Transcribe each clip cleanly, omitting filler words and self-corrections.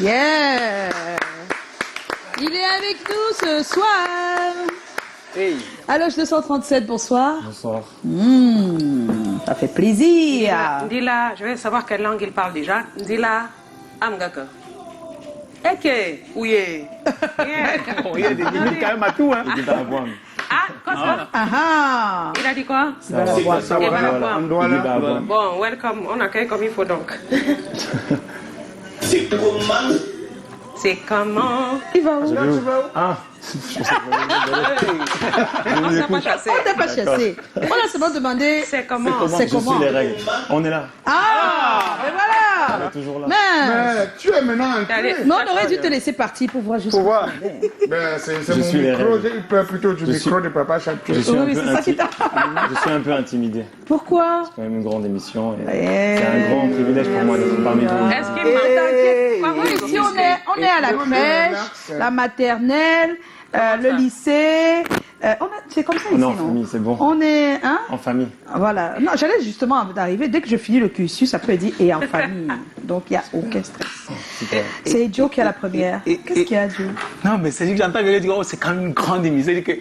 Yeah. Il est avec nous ce soir. Hey. Aloche 237, bonsoir. Bonsoir. Ça fait plaisir. Dis-là, je vais savoir quelle langue il parle déjà. Dis-là, Amgaka. Eke, ouye. Il y a des limites quand même à tout, hein. Ah, quoi ça? Ah. Il a dit quoi? Ça va. Bon, welcome. On accueille comme il faut donc. C'est comment? C'est comment? Il va où? Ah. On t'a pas chassé. On t'a pas chassé. On a seulement demandé. C'est comment? C'est Je comment? suis les règles. On est là. Ah, et On voilà. est toujours là. Mais Tu es maintenant entré. Allez. on aurait dû te laisser partir pour voir jusqu'où. Pour voir. C'est Je mon suis les micro, règles. il peut plutôt du Je micro suis- de Papa Chaptier. Je suis, Oui, c'est ça qui t'a. je suis un peu intimidé. Pourquoi? C'est quand même une grande émission. Et Eh. c'est un grand privilège pour moi d'être parmi vous. Est-ce qu'il m'entend? Quoi, Oui, ici on est à la crèche, la maternelle, le lycée. C'est comme ça ici, On est en non? famille, c'est bon. On est, hein? En famille. Voilà. Non, j'allais justement d'arriver. Dès que je finis le cursus, après dit et en famille. Donc il n'y a aucun stress. Super. C'est Joe qui a la première. Qu'est-ce qu'il y a, Joe? Non, mais c'est dit que j'entends quelqu'un dire, oh, c'est quand même une grande émission. Il dit que,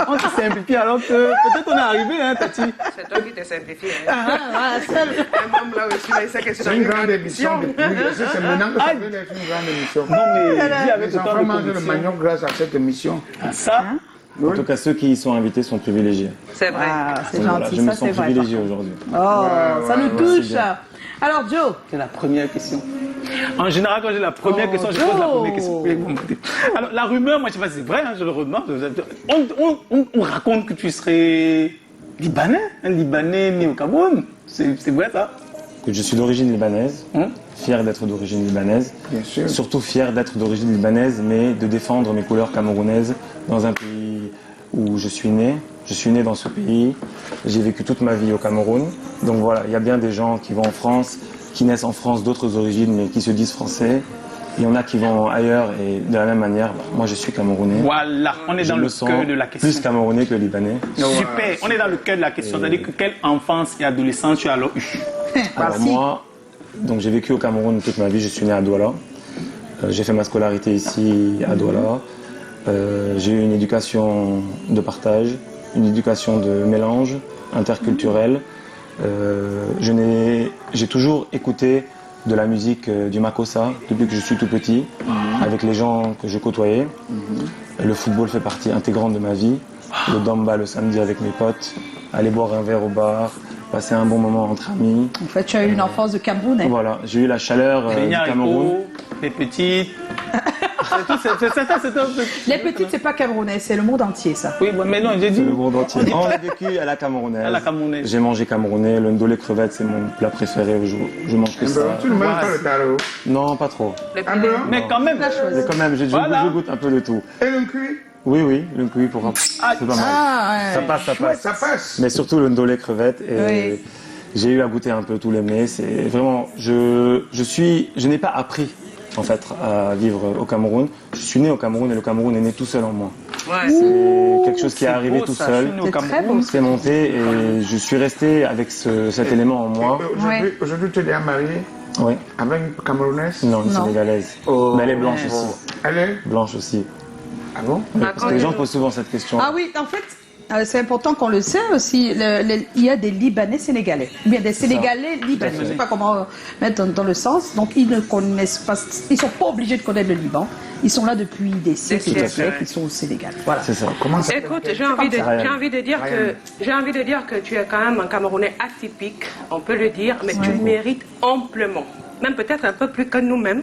on se simplifie alors que peut-être on est arrivé, hein, Tati. C'est toi qui t'es simplifié. Voilà, seul. Un homme là aussi, là, il sait que C'est une grande émission depuis. C'est maintenant que ça vient d'être une grande émission. Non, mais dis avec Les autant enfants de mangent le conviction. manioc grâce à cette émission. Ça, En tout cas, ceux qui y sont invités sont privilégiés. C'est vrai. Ah, c'est Donc voilà, gentil, je me ça sens c'est vrai. privilégié aujourd'hui. Oh, ça nous touche. bien. Alors Joe, c'est la première question. En général, quand j'ai la première question, je pose la première question. Oui, bon, alors, la rumeur, moi, je sais pas si c'est vrai, hein, je le redemande. On raconte que tu serais libanais, un Libanais né au Cameroun. C'est vrai, ça? Que je suis d'origine libanaise, fier d'être d'origine libanaise. Bien sûr. Surtout fier d'être d'origine libanaise, mais de défendre mes couleurs camerounaises dans un pays où je suis né. Je suis né dans ce pays, j'ai vécu toute ma vie au Cameroun. Donc voilà, il y a bien des gens qui vont en France, qui naissent en France d'autres origines, mais qui se disent français. Il y en a qui vont ailleurs et de la même manière, moi je suis camerounais. Voilà, on est Je dans me le sens cœur de la question. plus camerounais que libanais. Super, on est dans le cœur de la question. C'est-à-dire que quelle enfance et adolescence tu as alors eu? Alors Merci. moi, donc j'ai vécu au Cameroun toute ma vie, je suis né à Douala. J'ai fait ma scolarité ici à Douala. J'ai eu une éducation de partage, une éducation de mélange interculturel. J'ai toujours écouté de la musique du Makossa depuis que je suis tout petit, avec les gens que je côtoyais. Le football fait partie intégrante de ma vie. Le damba le samedi avec mes potes, aller boire un verre au bar, passer un bon moment entre amis. en fait, tu as eu une enfance de Camerounais. Voilà, j'ai eu la chaleur du Cameroun. Les petites. Les petites, c'est pas camerounais, c'est le monde entier, ça. Oui, mais non, j'ai dit. C'est le monde entier. On a vécu à la camerounaise. À la camerounaise. J'ai mangé camerounais, le ndolé crevette, c'est mon plat préféré. Je mange que ça. Tu ne manges pas le tarot. Non, pas trop. Un blanc Mais quand même. Mais quand même, Voilà. je goûte un peu de tout. et le cuit. Oui, le cuit pour un. C'est pas mal. Ah, Ça ouais. passe, ça passe. Ça passe. Mais surtout le ndolé crevette. Et Oui. j'ai eu à goûter un peu tous les mets. C'est vraiment, je n'ai pas appris en fait à vivre au Cameroun. Je suis né au Cameroun et le Cameroun est né tout seul en moi. Ouais. C'est quelque chose qui est arrivé beau, tout ça, seul. je suis né au C'est très Cameroun. beau. C'est monté et je suis resté avec cet élément en moi. Aujourd'hui, tu es déjà marié Oui. avec une Camerounaise. Non, une Non. Sénégalaise. Mais elle est blanche aussi. Elle est. Blanche aussi. Ah bon? Oui, parce que les gens posent souvent cette question. Ah oui, en fait, c'est important qu'on le sait aussi. Il y a des Libanais sénégalais, ou bien des Sénégalais libanais. Je ne sais pas comment mettre dans le sens. Donc ils ne connaissent pas, ils sont pas obligés de connaître le Liban. Ils sont là depuis des siècles et des siècles, siècles. ouais. Ils sont au Sénégal. Voilà. C'est ça. Comment ça Écoute, j'ai envie de dire Ryan. que tu es quand même un Camerounais atypique, on peut le dire, mais tu le mérites amplement. Même peut-être un peu plus que nous-mêmes.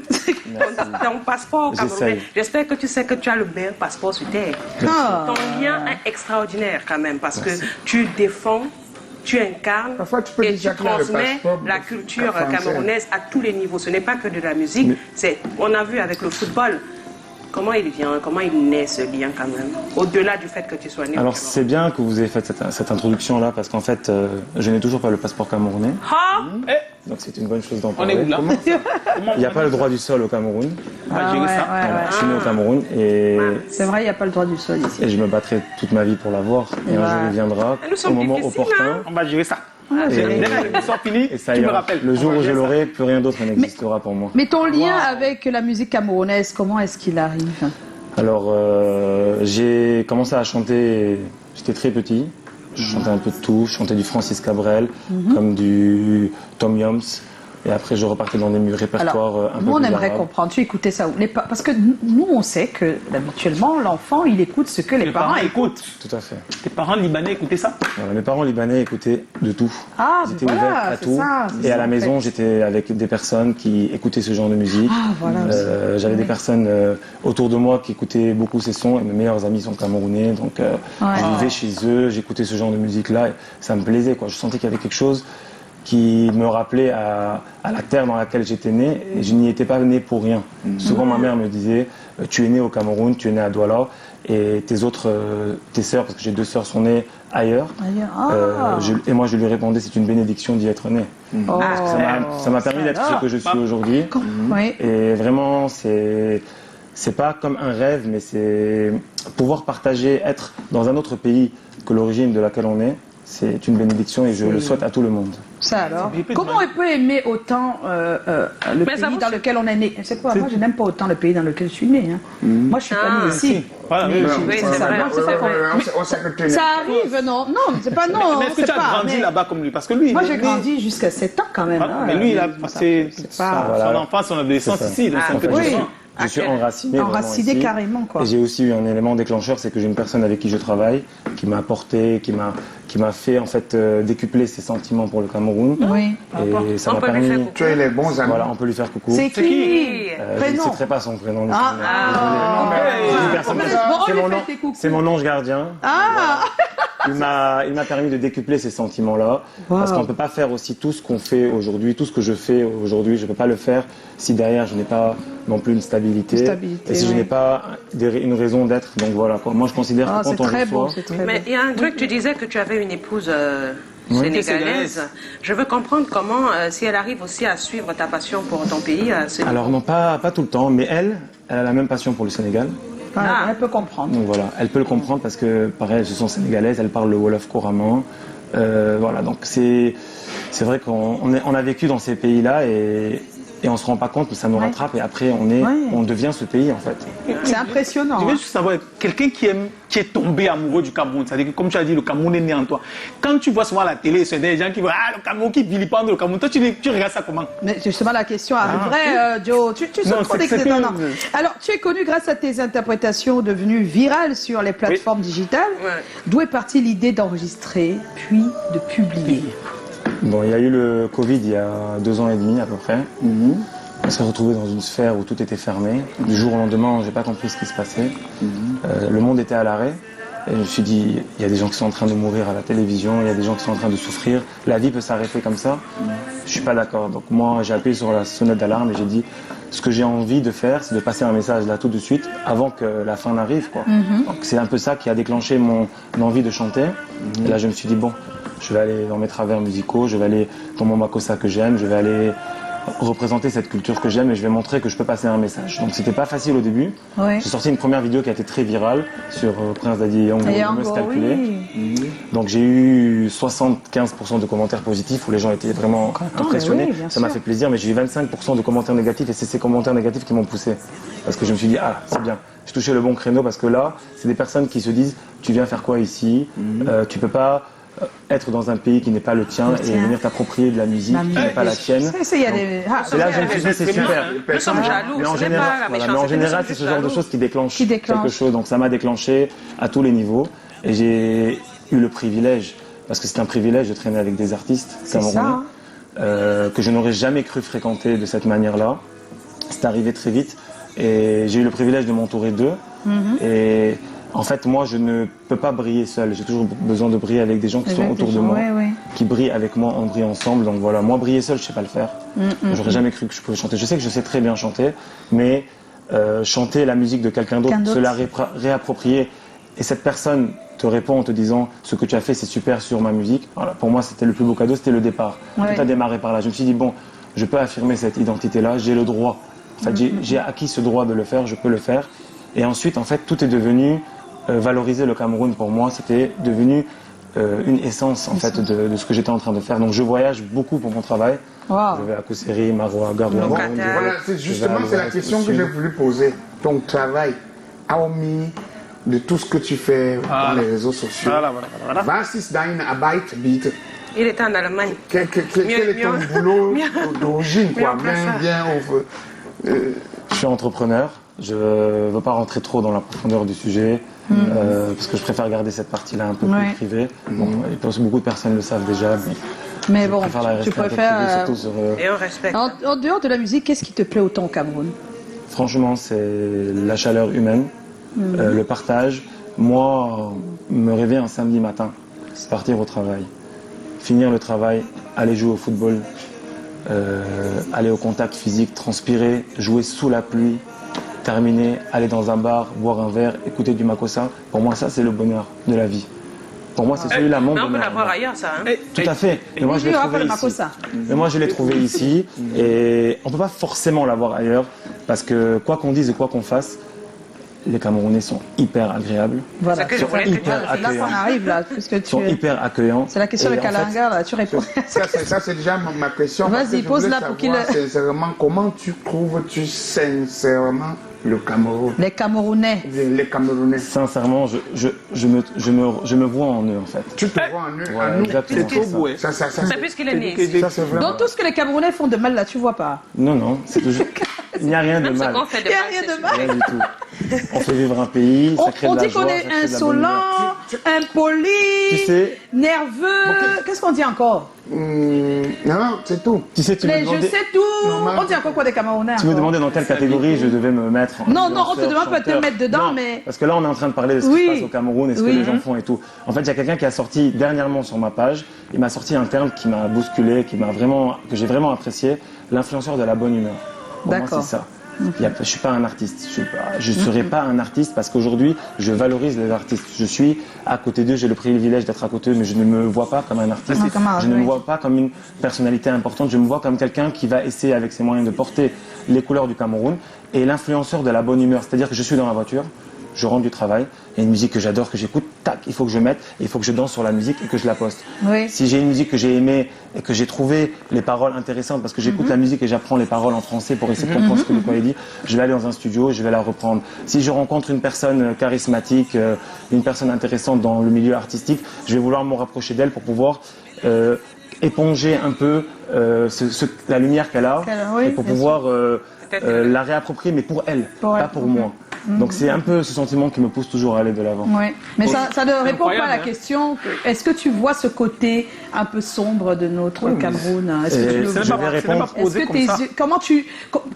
Ton passeport camerounais. J'essaye. J'espère que tu sais que tu as le meilleur passeport sur Terre. Ah. Ton lien est extraordinaire quand même parce que tu défends, tu incarnes Parfois, tu peux et déjà tu faire le transmets passeport la culture français. camerounaise à tous les niveaux. Ce n'est pas que de la musique. On a vu avec le football comment il vient, comment il naît ce lien quand même, au-delà du fait que tu sois né. Alors c'est bien que vous ayez fait cette introduction-là parce qu'en fait, je n'ai toujours pas le passeport camerounais. Ah, Donc c'est une bonne chose d'en On parler. est où là? Il n'y a pas le droit du sol au Cameroun. On va gérer ça. Voilà, je suis né au Cameroun et C'est vrai, il n'y a pas le droit du sol ici. je me battrai toute ma vie pour l'avoir. Et un jour il viendra Nous au sommes moment difficiles, opportun. hein. On va gérer ça. Dès que l'émission finit, Et ça tu me ira. rappelles. Le jour On va où je faire ça. l'aurai, plus rien d'autre n'existera pour moi. Mais ton lien avec la musique camerounaise, comment est-ce qu'il arrive? Alors, j'ai commencé à chanter, j'étais très petit. Je chantais un peu de tout. Je chantais du Francis Cabrel, comme du Tom Jones. Et après, je repartais dans des répertoires un peu nous, on plus aimerait arabes. comprendre. Tu écoutais ça où? Parce que nous, on sait que habituellement, l'enfant, il écoute ce que les parents écoutent. écoutent. Tout à fait. Tes parents libanais écoutaient ça? Voilà, mes parents libanais écoutaient de tout. Ah, J'étais voilà, ouvert à c'est tout. ça, c'est Et à ça, la en maison, fait. j'étais avec des personnes qui écoutaient ce genre de musique. Ah, voilà. J'avais des Oui. personnes autour de moi qui écoutaient beaucoup ces sons. Et mes meilleurs amis sont camerounais. Donc, je vivais chez eux, j'écoutais ce genre de musique-là. Et ça me plaisait, quoi. Je sentais qu'il y avait quelque chose qui me rappelait à la terre dans laquelle j'étais né. Et je n'y étais pas né pour rien. Souvent, ma mère me disait, tu es né au Cameroun, tu es né à Douala. Et tes sœurs, parce que j'ai 2 sœurs, sont nées ailleurs. Et moi, je lui répondais, c'est une bénédiction d'y être né. Oh. Ça m'a permis d'être ce que je suis aujourd'hui. Oui. Et vraiment, c'est pas comme un rêve, mais c'est pouvoir partager, être dans un autre pays que l'origine de laquelle on est. C'est une bénédiction et je le souhaite à tout le monde. Ça alors. Comment on peut aimer autant le pays dans lequel on est né? C'est quoi? Moi, je n'aime pas autant le pays dans lequel je suis né. Hein. Moi, je suis pas née ici. Voilà, Mais oui, c'est c'est ça. vrai. Non, c'est pas comme- On sait que tu es Ça arrive, non? Non, c'est pas non. Mais est-ce que c'est tu as pas, grandi mais- là-bas comme lui? Parce que lui, Moi, lui- j'ai grandi jusqu'à 7 ans quand même. Voilà, hein. mais lui, il a passé C'est pas- Voilà. son enfance, son adolescence C'est ça. ici. Donc c'est un peu oui. différent. Je suis enraciné. vraiment Enraciné ici. carrément, quoi. Et j'ai aussi eu un élément déclencheur, c'est que j'ai une personne avec qui je travaille, qui m'a apporté, qui m'a fait en fait décupler ses sentiments pour le Cameroun. Oui. Et ça On m'a peut lui permis. faire coucou. Tu es les bons amis. Voilà, on peut lui faire coucou. C'est qui qui? Je ne Prénom. citerai pas son prénom. Ah, C'est une personne- Bon, on c'est lui mon fait nom- tes coucous. c'est mon ange gardien. Ah, Il m'a permis de décupler ces sentiments-là. Wow. Parce qu'on ne peut pas faire aussi tout ce qu'on fait aujourd'hui, tout ce que je fais aujourd'hui, je ne peux pas le faire si derrière je n'ai pas non plus une stabilité. Une stabilité, et si je oui. n'ai pas une raison d'être. Donc voilà, quoi. Moi je considère Ah, que c'est quand on très beau, reçoit. c'est très Mais beau. il y a un truc, tu disais que tu avais une épouse sénégalaise. Sénégalaise. Je veux comprendre comment, si elle arrive aussi à suivre ta passion pour ton pays. Alors non, pas tout le temps, mais elle a la même passion pour le Sénégal. Ah, elle peut comprendre. Donc voilà, elle peut le comprendre parce que, pareil, elles sont sénégalaises, elles parlent le Wolof couramment. Voilà, donc c'est vrai qu'on a vécu dans ces pays-là et on se rend pas compte, mais ça nous rattrape et après on devient ce pays en fait. C'est impressionnant. Je veux hein. juste savoir, quelqu'un qui est tombé amoureux du Cameroun, c'est-à-dire que comme tu as dit, le Cameroun est né en toi. Quand tu vois souvent à la télé, c'est des gens qui voient le Cameroun, qui vilipendent le Cameroun. Toi, tu regardes ça comment? Mais justement, la question arriverait, Joe. Tu Non, sais trop c'est d'excès- que- non, non. Alors, tu es connu grâce à tes interprétations devenues virales sur les plateformes digitales. Ouais. D'où est partie l'idée d'enregistrer, puis de publier? Bon, il y a eu le Covid il y a 2 ans et demi à peu près. On s'est retrouvé dans une sphère où tout était fermé. Du jour au lendemain, j'ai pas compris ce qui se passait. Le monde était à l'arrêt. Et je me suis dit, il y a des gens qui sont en train de mourir à la télévision, il y a des gens qui sont en train de souffrir. La vie peut s'arrêter comme ça. Je suis pas d'accord. Donc moi, j'ai appuyé sur la sonnette d'alarme et j'ai dit, ce que j'ai envie de faire, c'est de passer un message là tout de suite, avant que la fin n'arrive, quoi. Donc c'est un peu ça qui a déclenché mon envie de chanter. Et là, je me suis dit, bon, je vais aller dans mes travers musicaux, je vais aller dans mon makossa que j'aime, je vais aller représenter cette culture que j'aime et je vais montrer que je peux passer un message. Donc c'était pas facile au début. Oui. J'ai sorti une première vidéo qui a été très virale sur Prince Daddy et Yango, Et me encore, calculé. oui. Donc j'ai eu 75% de commentaires positifs où les gens étaient vraiment impressionnés. mais oui, bien Ça m'a sûr. fait plaisir, mais j'ai eu 25% de commentaires négatifs et c'est ces commentaires négatifs qui m'ont poussé. Parce que je me suis dit, ah, c'est bien, j'ai touché le bon créneau parce que là, c'est des personnes qui se disent, tu viens faire quoi ici? Tu peux pas être dans un pays qui n'est pas le tien et venir t'approprier de la musique qui n'est pas la tienne. Il y a des... Et là, je me suis dit, c'est super. Nous sommes jaloux, Mais en ce n'est pas la général, voilà, mais en méchanceté, général, nous c'est sommes ce genre de jaloux. choses qui déclenchent Qui déclenche. quelque chose. Donc ça m'a déclenché à tous les niveaux. Et j'ai eu le privilège, parce que c'est un privilège de traîner avec des artistes C'est ça, camerounais, hein. que je n'aurais jamais cru fréquenter de cette manière-là. C'est arrivé très vite. Et j'ai eu le privilège de m'entourer d'eux. Et en fait, moi, je ne peux pas briller seul. J'ai toujours besoin de briller avec des gens qui sont autour de moi, qui brillent avec moi, on brille ensemble. Donc voilà, moi, briller seul, je sais pas le faire. J'aurais jamais cru que je pouvais chanter. Je sais que je sais très bien chanter, mais chanter la musique de quelqu'un d'autre, se la réapproprier, et cette personne te répond en te disant ce que tu as fait, c'est super sur ma musique. Voilà, pour moi, c'était le plus beau cadeau, c'était le départ. Ouais. Tout a démarré par là. Je me suis dit, bon, je peux affirmer cette identité-là, j'ai le droit. En fait, j'ai acquis ce droit de le faire, je peux le faire. Et ensuite, en fait, tout est devenu valoriser le Cameroun pour moi. C'était devenu une essence en fait de ce que j'étais en train de faire. Donc je voyage beaucoup pour mon travail. Wow. Je vais à Kosseri, Maroua, Gardoua. Au Qatar. Voilà, justement, c'est la question que j'ai voulu poser. Ton travail, hormis de tout ce que tu fais dans les réseaux sociaux, Voilà. was ist dein Arbeit bitte? Il était en Allemagne. Quel est ton boulot d'origine, quoi? Bien Je suis entrepreneur. Je ne veux pas rentrer trop dans la profondeur du sujet parce que je préfère garder cette partie-là un peu plus privée. Bon, et beaucoup de personnes le savent déjà. Mais je bon, préfère la tu rester un peu préfères. privée, surtout sur, Et on respecte. En dehors de la musique, qu'est-ce qui te plaît autant au Cameroun? franchement, c'est la chaleur humaine, le partage. Moi, me réveiller un samedi matin, c'est partir au travail, finir le travail, aller jouer au football, aller au contact physique, transpirer, jouer sous la pluie, terminer, aller dans un bar, boire un verre, écouter du Makossa. Pour moi, ça, c'est le bonheur de la vie. Pour moi, c'est celui-là mon Mais on peut bonheur. l'avoir ailleurs, ça. Hein? Tout à fait. Mais moi, je l'ai Il y aura trouvé pas le ici. Makossa. Mais moi, je l'ai trouvé ici. Et on ne peut pas forcément l'avoir ailleurs. Parce que quoi qu'on dise et quoi qu'on fasse, les Camerounais sont hyper agréables. Voilà. C'est que je Sont voulais te hyper dire. C'est là qu'on arrive, là, puisque Ils sont tu. hyper accueillants. C'est la question de Et en fait, Kalanga, là, tu réponds. Ça, c'est déjà ma question. Vas-y, parce que je pose-la voulais pour qu'il savoir le- sincèrement, comment tu trouves-tu sincèrement le Cameroun? Les Camerounais. Les Camerounais. Sincèrement, je me vois en eux, en fait. Tu te vois en eux, Ouais, en nous. exactement. C'est trop beau, hein. Ça, C'est puisqu'il est né ici. ça, c'est vraiment. Donc tout ce que les Camerounais font de mal, là, tu vois pas. Non, non, c'est toujours... Il n'y a rien de Même ce mal. qu'on fait de Il y a mal, rien c'est de super. mal. Rien du tout. On fait vivre un pays, ça crée On de la dit qu'on joie, est ça crée de la bonne insolent, humeur. impoli, Tu sais, nerveux. Qu'est-ce qu'on dit encore? Non, c'est tout. tu sais, tu me Mais je demandais... sais tout. Normal. On dit encore quoi des Camerounais? Tu me encore demandais dans quelle catégorie je devais me mettre. Non, non, on te influenceur, demande pas de te chanteur. mettre dedans, Non, mais- Parce que là, on est en train de parler de ce Oui. qui se passe au Cameroun et ce Oui. que les gens font et tout. En fait, il y a quelqu'un qui a sorti dernièrement sur ma page, il m'a sorti un terme qui m'a bousculé, que j'ai vraiment apprécié, l'influenceur de la bonne humeur. Pour moi, D'accord. c'est ça. Je suis pas un artiste. Je serai pas un artiste parce qu'aujourd'hui, je valorise les artistes. Je suis à côté d'eux, j'ai le privilège d'être à côté d'eux, mais je ne me vois pas comme un artiste. Non, comme un- Je ne oui. me vois pas comme une personnalité importante. Je me vois comme quelqu'un qui va essayer avec ses moyens de porter les couleurs du Cameroun et l'influenceur de la bonne humeur. C'est-à-dire que je suis dans la voiture, je rentre du travail, il y a une musique que j'adore, que j'écoute, tac, il faut que je mette, et il faut que je danse sur la musique et que je la poste. Oui. Si j'ai une musique que j'ai aimée et que j'ai trouvé les paroles intéressantes, parce que j'écoute la musique et j'apprends les paroles en français pour essayer de comprendre ce que le quoi il dit, je vais aller dans un studio et je vais la reprendre. Si je rencontre une personne charismatique, une personne intéressante dans le milieu artistique, je vais vouloir me rapprocher d'elle pour pouvoir éponger un peu la lumière qu'elle a Oui, et pour bien pouvoir Peut-être la réapproprier, mais pour elle, Pour pas elle. pour moi. Donc c'est un peu ce sentiment qui me pousse toujours à aller de l'avant. Oui, mais ça ne répond pas à la incroyable, hein. question. Est-ce que tu vois ce côté un peu sombre de notre Cameroun? Est-ce que tu le je vois? vais répondre. Est-ce Posé que comme tes ça. yeux,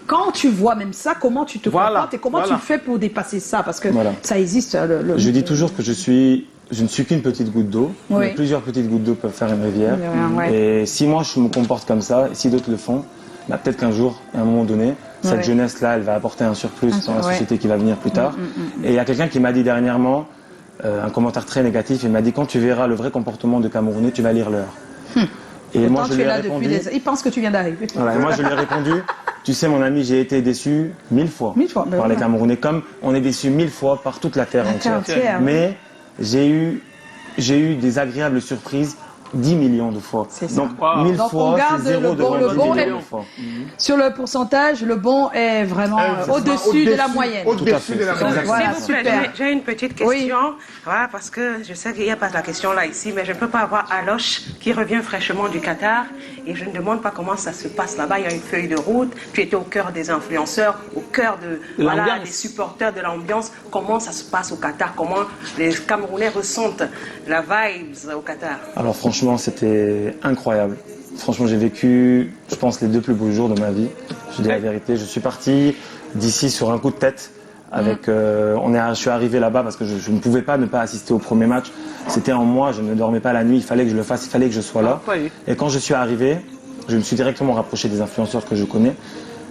quand tu vois même ça, comment tu te Voilà, comportes et comment voilà. tu fais pour dépasser ça? Parce que Voilà. ça existe. Je dis toujours que je ne suis qu'une petite goutte d'eau, Oui. mais plusieurs petites gouttes d'eau peuvent faire une rivière. Ouais. Et si moi je me comporte comme ça, et si d'autres le font, bah, peut-être qu'un jour, à un moment donné, cette Ouais. jeunesse-là, elle va apporter un surplus dans la ouais. société qui va venir plus tard. Et il y a quelqu'un qui m'a dit dernièrement, un commentaire très négatif, il m'a dit quand tu verras le vrai comportement de Camerounais, tu vas lire l'heure. Et moi Pourtant, je tu lui es ai là répondu, depuis des... Il pense que tu viens d'arriver. voilà, et moi je lui ai répondu, tu sais mon ami, j'ai été déçu 1000 fois, 1000 fois, ben par les voilà. Camerounais, comme on est déçu 1000 fois par toute la terre La terre entière. entière, oui. Mais j'ai eu des agréables surprises 10 millions de fois. C'est ça. Donc Wow. 1000 Donc, on fois, garde c'est zéro le bon, devant le 10 bon millions est- de fois. Sur le pourcentage, le bon est vraiment au-dessus de la moyenne. Tout à Au-dessus fait, de la c'est moyenne. exactement Voilà, ça. S'il vous plaît, super. j'ai une petite question. Voilà, parce que je sais qu'il n'y a pas la question là ici, mais je ne peux pas avoir Aloche qui revient fraîchement du Qatar et je ne demande pas comment ça se passe là-bas. Il y a une feuille de route. Tu étais au cœur des influenceurs, au cœur L'ambiance. des supporters de l'ambiance. Comment ça se passe au Qatar? Comment les Camerounais ressentent la vibes au Qatar? Alors franchement, c'était incroyable. Franchement, j'ai vécu, je pense, les 2 plus beaux jours de ma vie. Je dis la vérité. Je suis parti d'ici sur un coup de tête. Je suis arrivé là-bas parce que je ne pouvais pas ne pas assister au premier match. C'était en moi, je ne dormais pas la nuit. Il fallait que je le fasse, il fallait que je sois là. Ah, oui. Et quand je suis arrivé, je me suis directement rapproché des influenceurs que je connais.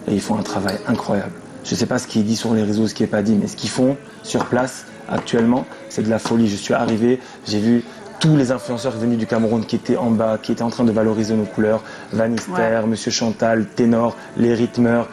Et ils font un travail incroyable. Je ne sais pas ce qui est dit sur les réseaux, ce qui n'est pas dit, mais ce qu'ils font sur place actuellement, c'est de la folie. Je suis arrivé, j'ai vu tous les influenceurs venus du Cameroun qui étaient en bas, qui étaient en train de valoriser nos couleurs. Vanister, Monsieur Chantal, Ténor, les rythmeurs,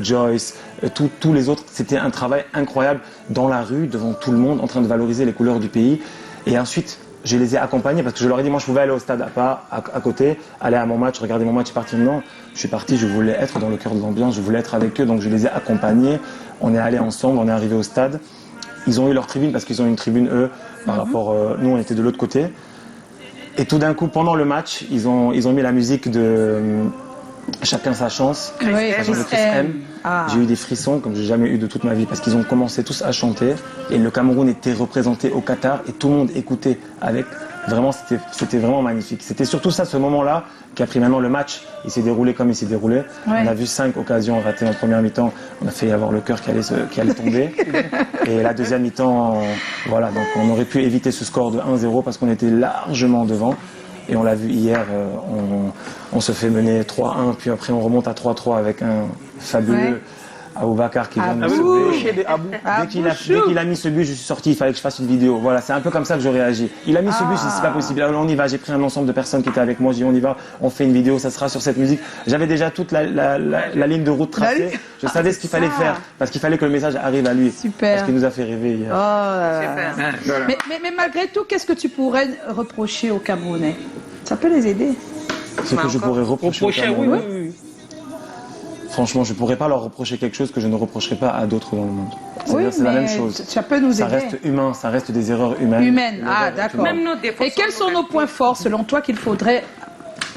Joyce, tous les autres. C'était un travail incroyable dans la rue, devant tout le monde, en train de valoriser les couleurs du pays. Et ensuite, je les ai accompagnés parce que je leur ai dit, moi je pouvais aller au stade à côté, aller à mon match, regarder mon match et partir. Non, je suis parti, je voulais être dans le cœur de l'ambiance, je voulais être avec eux, donc je les ai accompagnés. On est allés ensemble, on est arrivé au stade. Ils ont eu leur tribune parce qu'ils ont une tribune, eux, par rapport. Nous, on était de l'autre côté. Et tout d'un coup, pendant le match, ils ont mis la musique de Chacun sa chance. Oui, De Chris M. Ah. J'ai eu des frissons comme j'ai jamais eu de toute ma vie parce qu'ils ont commencé tous à chanter et le Cameroun était représenté au Qatar et tout le monde écoutait avec. Vraiment, c'était vraiment magnifique. C'était surtout ça, ce moment-là, qui a pris maintenant le match. Il s'est déroulé comme il s'est déroulé. Ouais. On a vu 5 occasions ratées en première mi-temps. On a failli avoir le cœur qui allait tomber. Et la deuxième mi-temps, voilà. Donc on aurait pu éviter ce score de 1-0 parce qu'on était largement devant. Et on l'a vu hier, on se fait mener 3-1, puis après on remonte à 3-3 avec un fabuleux Aboubakar qui vient de nous sauver. Dès qu'il a mis ce but, je suis sorti, il fallait que je fasse une vidéo. Voilà, c'est un peu comme ça que je réagis. Il a mis ce but, c'est pas possible. Alors on y va, j'ai pris un ensemble de personnes qui étaient avec moi, j'ai dit on y va, on fait une vidéo, ça sera sur cette musique. J'avais déjà toute la ligne de route tracée, je savais ce qu'il fallait faire, parce qu'il fallait que le message arrive à lui. Super. Parce qu'il nous a fait rêver hier. Super. Mais malgré tout, qu'est-ce que tu pourrais reprocher aux Camerounais? Ça peut les aider. Ce que je pourrais reprocher aux Camerounais. oui. Franchement, je ne pourrais pas leur reprocher quelque chose que je ne reprocherai pas à d'autres dans le monde. Oui, C'est la même chose. Ça peut nous Ça aider. reste humain, ça reste des erreurs humaines. Humaine, ah d'accord. Même nos défauts Et quels sont nos points forts selon toi qu'il faudrait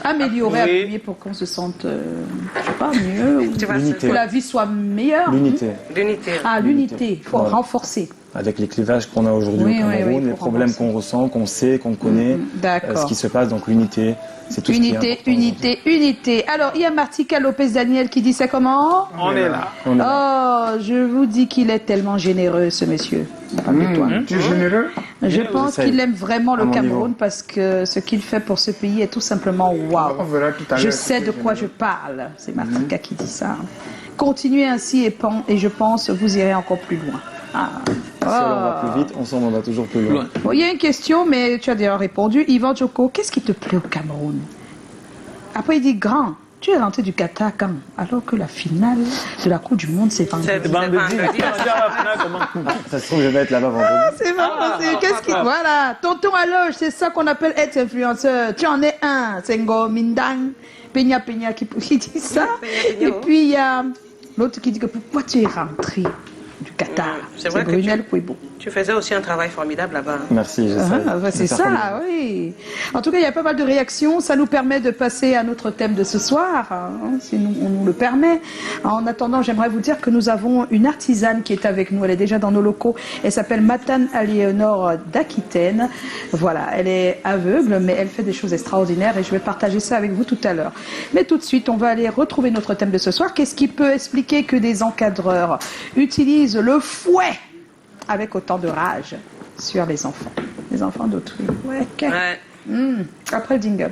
améliorer, Oui. appuyer pour qu'on se sente, je sais pas, mieux, ou Tu vas L'unité. que la vie soit meilleure? L'unité. L'unité. Ah, l'unité, il faut Voilà. renforcer. Avec les clivages qu'on a aujourd'hui Oui, au oui, Cameroun, oui, les faut problèmes renforcer. qu'on ressent, qu'on sait, qu'on connaît, D'accord. ce qui se passe, donc l'unité, c'est tout ce qui est Unité, important unité, unité. Alors, il y a Martika Lopez-Daniel qui dit ça comment? On est là. aujourd'hui. On est là. Oh, je vous dis qu'il est tellement généreux, ce monsieur. On parle de toi. Tu es généreux? Je pense j'essaye. qu'il aime vraiment À le mon Cameroun niveau. parce que ce qu'il fait pour ce pays est tout simplement On waouh. verra tout à l'heure. Je sais de quoi je parle. C'est Martika qui dit ça. Continuez ainsi et je pense vous irez encore plus loin. Ah. Si on va plus vite, ensemble on va toujours plus loin. Bon, il y a une question, mais tu as déjà répondu. Yvan Djoko, qu'est-ce qui te plaît au Cameroun? Après, il dit grand. Tu es rentré du Qatar quand? Alors que la finale de la Coupe du Monde, c'est vendredi. C'est Vendredi. vendredi. Ça se trouve, je vais être là-bas vendredi. C'est vendredi. Qu'est-ce qui... Voilà. Tonton à loge, c'est ça qu'on appelle être influenceur. Tu en es un. C'est Ngo Mindang. Peña Peña qui dit ça. Peña, Et oh. puis, il y a l'autre qui dit que pourquoi tu es rentré du Qatar? C'est vrai que Brunel Pouebo. Tu faisais aussi un travail formidable là-bas. Merci, j'essaie. C'est de faire comme ça, oui. En tout cas, il y a pas mal de réactions. Ça nous permet de passer à notre thème de ce soir, hein, si on nous le permet. En attendant, j'aimerais vous dire que nous avons une artisane qui est avec nous. Elle est déjà dans nos locaux. Elle s'appelle Matane Aliénor d'Aquitaine. Voilà, elle est aveugle, mais elle fait des choses extraordinaires et je vais partager ça avec vous tout à l'heure. Mais tout de suite, on va aller retrouver notre thème de ce soir. Qu'est-ce qui peut expliquer que des encadreurs utilisent le fouet avec autant de rage sur les enfants d'autrui? Ouais, ok. Ouais. Après le jingle.